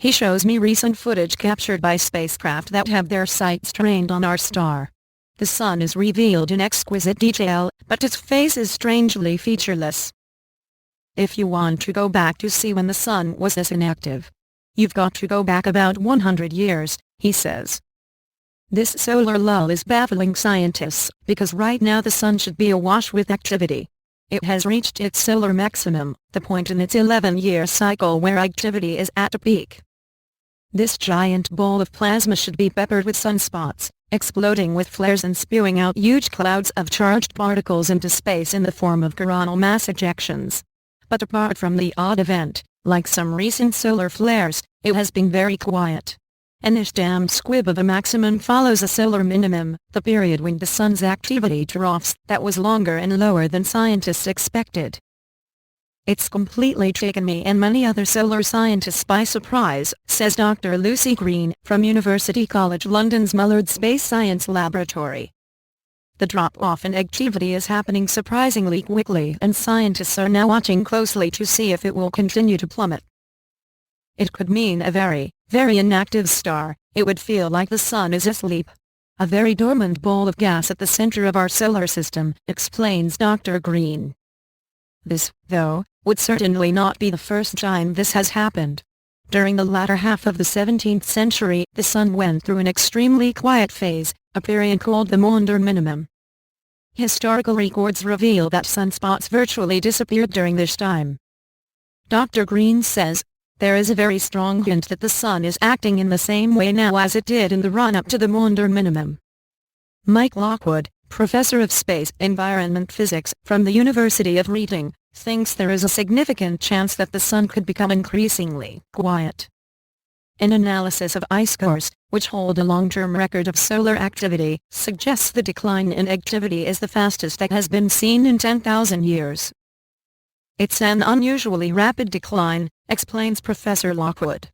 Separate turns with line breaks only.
He shows me recent footage captured by spacecraft that have their sights trained on our star. The sun is revealed in exquisite detail, but its face is strangely featureless. If you want to go back to see when the sun was this inactive, you've got to go back about 100 years, he says. This solar lull is baffling scientists, because right now the sun should be awash with activity. It has reached its solar maximum, the point in its 11-year cycle where activity is at a peak. This giant ball of plasma should be peppered with sunspots, exploding with flares and spewing out huge clouds of charged particles into space in the form of coronal mass ejections. But apart from the odd event, like some recent solar flares, it has been very quiet. And this damned squib of a maximum follows a solar minimum, the period when the sun's activity troughs, that was longer and lower than scientists expected. It's completely taken me and many other solar scientists by surprise, says Dr. Lucy Green, from University College London's Mullard Space Science Laboratory. The drop-off in activity is happening surprisingly quickly and scientists are now watching closely to see if it will continue to plummet. It could mean a very, very inactive star. It would feel like the sun is asleep. A very dormant ball of gas at the center of our solar system, explains Dr. Green. This, though, would certainly not be the first time this has happened. During the latter half of the 17th century, the sun went through an extremely quiet phase, a period called the Maunder Minimum. Historical records reveal that sunspots virtually disappeared during this time. Dr. Green says, there is a very strong hint that the sun is acting in the same way now as it did in the run-up to the Maunder Minimum. Mike Lockwood, professor of space environment physics from the University of Reading, thinks there is a significant chance that the sun could become increasingly quiet. An analysis of ice cores, which hold a long-term record of solar activity, suggests the decline in activity is the fastest that has been seen in 10,000 years. It's an unusually rapid decline, explains Professor Lockwood.